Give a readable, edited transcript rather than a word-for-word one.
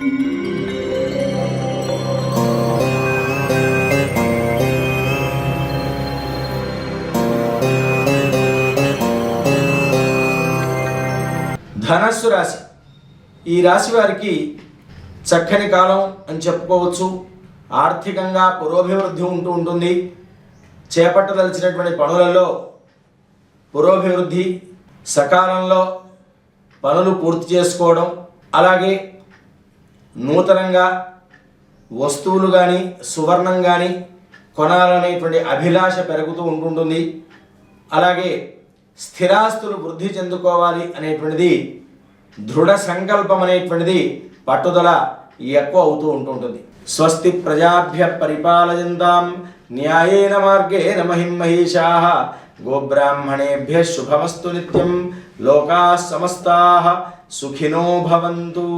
ధనస్సు రాశి. ఈ రాశి వారికి చక్కని కాలం అని చెప్పుకోవచ్చు. ఆర్థికంగా పురోభివృద్ధి ఉంటుంది. చేపట్టదలిచినటువంటి పనులలో పురోభివృద్ధి, సకాలంలో పనులు పూర్తి చేసుకోవడం, అలాగే నూతనంగా వస్తువులు కానీ సువర్ణం కానీ కొనాలనేటువంటి అభిలాష పెరుగుతూ ఉంటుంది. అలాగే స్థిరాస్తులు వృద్ధి చెందుకోవాలి అనేటువంటిది, దృఢ సంకల్పం అనేటువంటిది, పట్టుదల ఎక్కువ అవుతూ ఉంటుంది. స్వస్తి ప్రజాభ్య పరిపాలయంతాం న్యాయేన మార్గేణ మహిమహీషాః గోబ్రాహ్మణేభ్య శుభమస్తు నిత్యం. లోకాః సమస్తాః సుఖినో భవంతు.